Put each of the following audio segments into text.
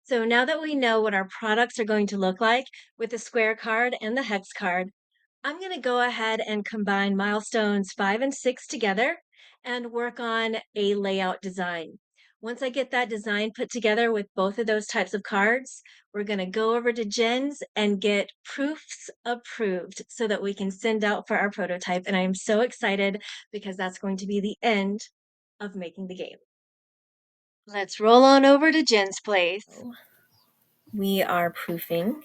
So now that we know what our products are going to look like with the square card and the hex card, I'm going to go ahead and combine milestones 5 and 6 together and work on a layout design. Once I get that design put together with both of those types of cards, we're going to go over to Jen's and get proofs approved so that we can send out for our prototype. And I am so excited because that's going to be the end of making the game. Let's roll on over to Jen's place. We are proofing.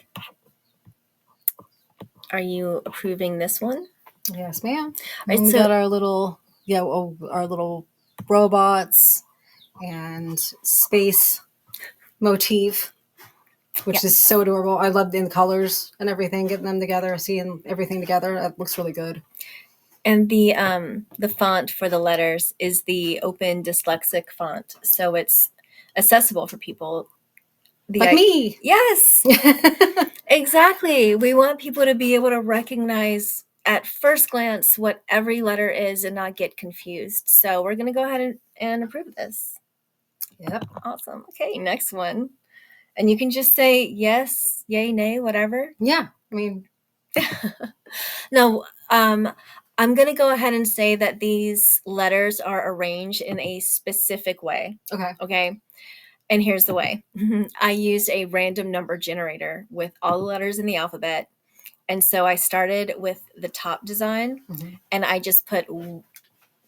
Are you approving this one? Yes, ma'am. Right, And we so- got our little robots and space motif, which is so adorable. I love the colors and everything, getting them together, seeing everything together. That looks really good. And the font for the letters is the Open Dyslexic font, so it's accessible for people. Like me. Yes, exactly. We want people to be able to recognize at first glance what every letter is and not get confused. So we're going to go ahead and approve this. Yep. Awesome. Okay, next one. And you can just say yes, yay, nay, whatever. Yeah. I mean, no, I'm going to go ahead and say that these letters are arranged in a specific way. Okay. And here's the way. I used a random number generator with all the letters in the alphabet. And so I started with the top design and I just put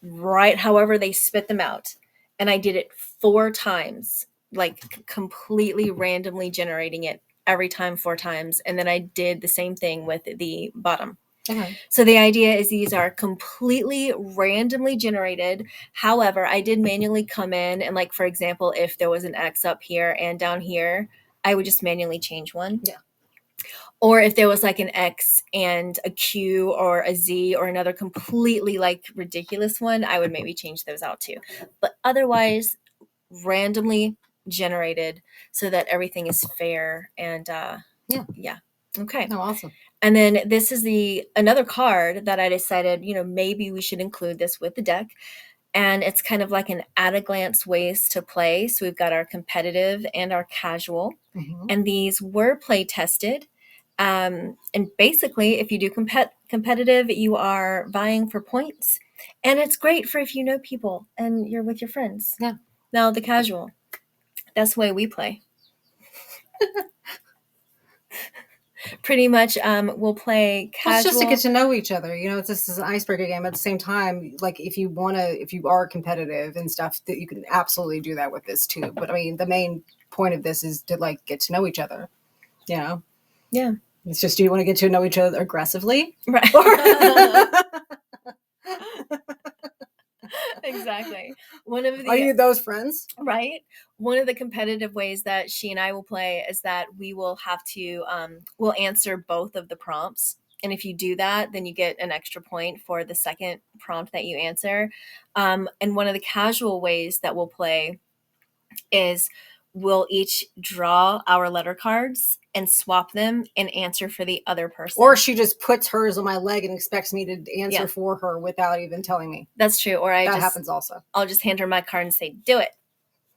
right however they spit them out. And I did it 4 times, like completely randomly generating it every time 4 times. And then I did the same thing with the bottom. okay. So the idea is these are completely randomly generated. However, I did manually come in and, like, for example, if there was an X up here and down here, I would just manually change one. Yeah. Or if there was like an X and a Q or a Z or another completely like ridiculous one, I would maybe change those out too. But otherwise, randomly generated so that everything is fair and yeah. Okay. Oh, awesome. And then this is another card that I decided, maybe we should include this with the deck. And it's kind of like an at-a-glance ways to play. So we've got our competitive and our casual. And these were play tested. And basically, if you do competitive, you are vying for points. And it's great for if you know people and you're with your friends. Yeah. Now, the casual, that's the way we play. Pretty much, we'll play casual. Well, it's just to get to know each other. This is an icebreaker game. At the same time, like if you are competitive and stuff, that you can absolutely do that with this too. But I mean, the main point of this is to like get to know each other. Yeah. It's just, do you want to get to know each other aggressively? Right. Exactly. Are you those friends? Right. One of the competitive ways that she and I will play is that we will have to, we'll answer both of the prompts. And if you do that, then you get an extra point for the second prompt that you answer. And one of the casual ways that we'll play is we'll each draw our letter cards and swap them and answer for the other person. Or she just puts hers on my leg and expects me to answer for her without even telling me. That's true. Or that happens also. I'll just hand her my card and say, do it.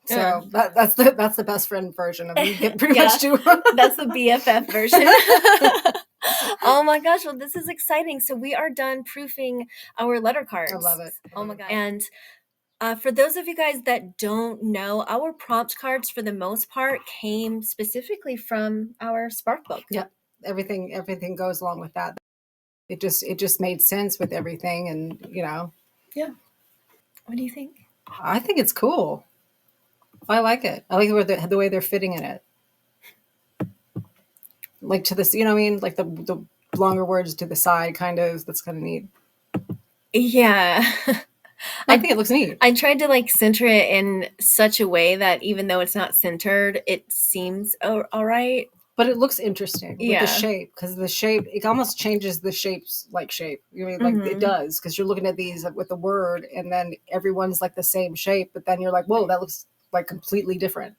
So that's the best friend version of you get pretty much do. That's the BFF version. Oh my gosh. Well, this is exciting. So we are done proofing our letter cards. I love it. Oh my God. And for those of you guys that don't know, our prompt cards for the most part came specifically from our Spark book. Yep. Everything goes along with that. It just made sense with everything, and Yeah. What do you think? I think it's cool. I like it. I like the way they're fitting in it. Like to this, like the longer words to the side, kind of. That's kind of neat. Yeah. I think it looks neat. I tried to like center it in such a way that even though it's not centered, it seems all right. But it looks interesting with the shape, because the shape, it almost changes the shapes like shape. It does, because you're looking at these with the word and then everyone's like the same shape, but then you're like, whoa, that looks like completely different.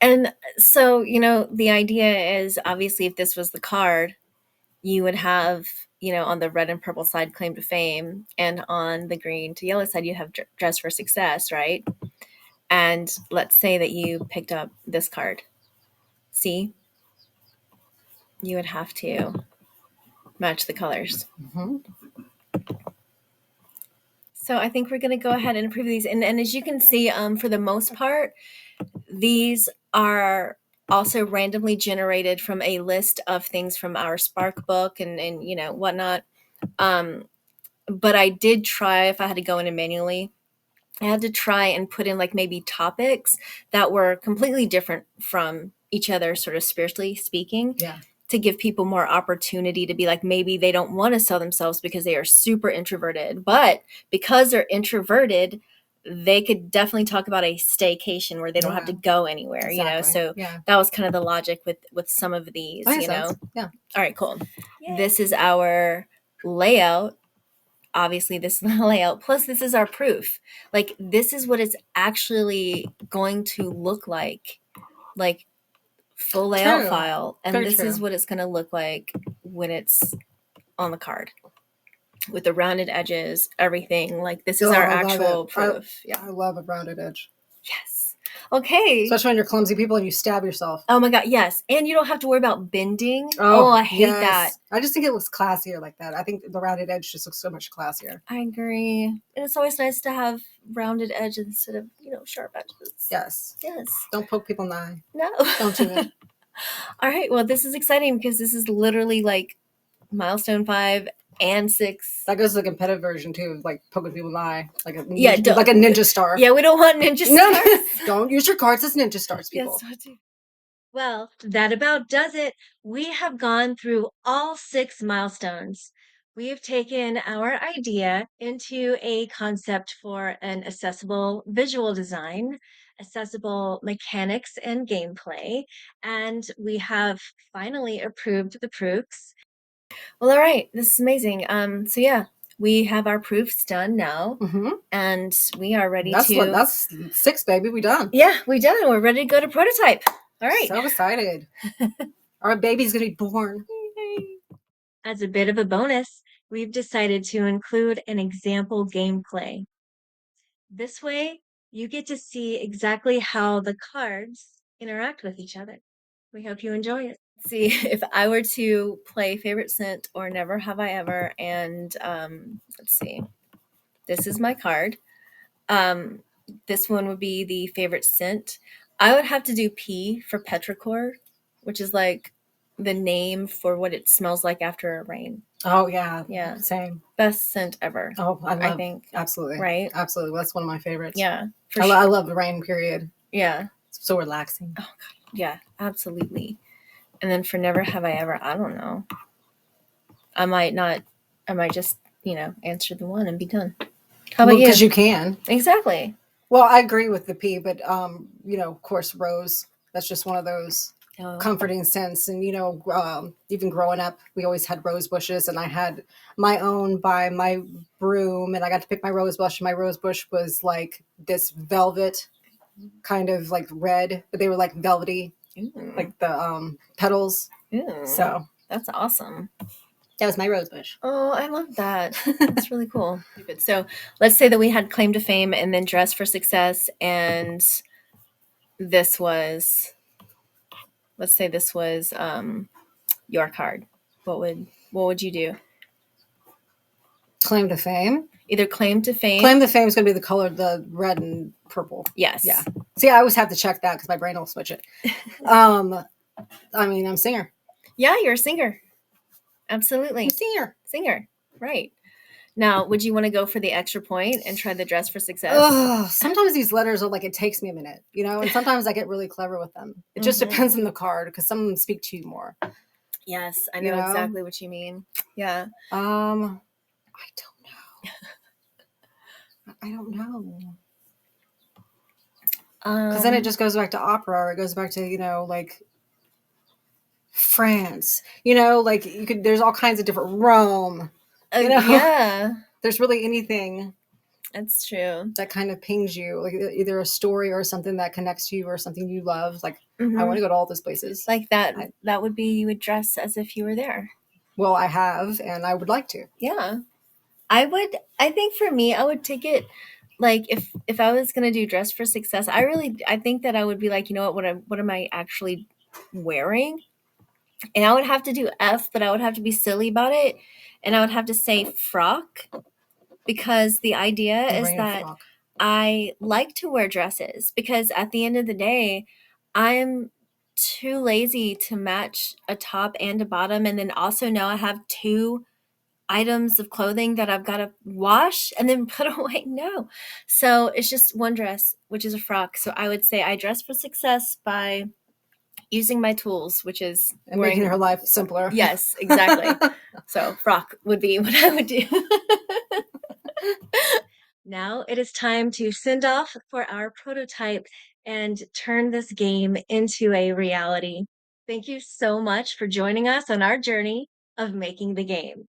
And so, the idea is obviously if this was the card, you would have, on the red and purple side, claim to fame, and on the green to yellow side, you have dress for success, right? And let's say that you picked up this card. See? You would have to match the colors. Mm-hmm. So I think we're going to go ahead and approve these. And as you can see, for the most part, these are also randomly generated from a list of things from our Spark book and you know, whatnot. But I did try, if I had to go in and manually, I had to try and put in like maybe topics that were completely different from each other, sort of spiritually speaking. Yeah. To give people more opportunity to be like, maybe they don't want to sell themselves because they are super introverted, but because they're introverted, they could definitely talk about a staycation where they don't have to go anywhere, exactly. you know? So that was kind of the logic with some of these, you know? Yeah. All right, cool. Yay. This is our layout. Obviously this is the layout, plus this is our proof. Like, this is what it's actually going to look like full layout file, and Very this true. is what it's going to look like when it's on the card with the rounded edges, everything. Like, this is our actual proof. I love a rounded edge. Yes. Okay. Especially when you're clumsy people and you stab yourself. Oh my God, yes. And you don't have to worry about bending. Oh, I hate that. I just think it looks classier like that. I think the rounded edge just looks so much classier. I agree. And it's always nice to have rounded edge instead of, you know, sharp edges. Yes. Yes. Don't poke people in the eye. No. Don't do it. All right. Well, this is exciting because this is literally like milestone 5 and 6. That goes to the competitive version too, of like poking people in the eye, like a ninja, like a ninja star. Yeah, we don't want ninja stars. No, don't use your cards as ninja stars, people. Yes, Well, that about does it. We have gone through all 6 milestones. We've taken our idea into a concept for an accessible visual design, accessible mechanics and gameplay, and we have finally approved the proofs. Well, all right. This is amazing. So yeah, we have our proofs done now, and we are ready to. That's 6, baby. We done. Yeah, we done. We're ready to go to prototype. All right. So excited. Our baby's gonna be born. As a bit of a bonus, we've decided to include an example gameplay. This way, you get to see exactly how the cards interact with each other. We hope you enjoy it. See, if I were to play Favorite Scent or Never Have I Ever, and let's see, this is my card. This one would be the Favorite Scent. I would have to do P for petrichor, which is like the name for what it smells like after a rain. Oh yeah, yeah, same. Best scent ever. Oh, I think absolutely right. Absolutely, that's one of my favorites. Yeah, I love the rain period. Yeah, it's so relaxing. Oh God, yeah, absolutely. And then for Never Have I Ever, I don't know. I might just, you know, answer the one and be done. How about you? Because you can. Exactly. Well, I agree with the P, but you know, of course, rose. That's just one of those comforting scents. And you know, even growing up, we always had rose bushes, and I had my own by my broom, and I got to pick my rose bush. And my rose bush was like this velvet, kind of like red, but they were like velvety. Like the petals. So that's awesome. That was my rose bush. Oh, I love that. That's really cool. So let's say that we had Claim to Fame and then Dress for Success, and this was, let's say this was your card. What would you do? Claim to Fame? Either Claim to Fame. Claim to Fame is going to be the color, the red and purple. Yes. Yeah. See, I always have to check that because my brain will switch it. I mean, I'm a singer. Yeah, you're a singer. Absolutely. Singer. Right. Now, would you want to go for the extra point and try the Dress for Success? Sometimes these letters are like, it takes me a minute, you know, and sometimes I get really clever with them. It just depends on the card because some of them speak to you more. Yes, I know exactly what you mean. Yeah. I don't know. I don't know. Because then it just goes back to opera, or it goes back to, you know, like France, you know, like there's all kinds of different Rome, you know? Yeah. There's really anything. That's true. That kind of pings you, like either a story or something that connects to you or something you love. Like, I want to go to all those places. Like that, that would be, you would dress as if you were there. Well, I have, and I would like to. Yeah. I think for me, I would take it like if I was gonna do dress for success, I think that I would be like, you know what am I actually wearing? And I would have to do F, but I would have to be silly about it, and I would have to say frock, because the idea is that I like to wear dresses, because at the end of the day, I'm too lazy to match a top and a bottom, and then also now I have two items of clothing that I've got to wash and then put away. No. So it's just one dress, which is a frock. So I would say I dress for success by using my tools, which is and making her life simpler. Yes, exactly. So frock would be what I would do. Now it is time to send off for our prototype and turn this game into a reality. Thank you so much for joining us on our journey of making the game.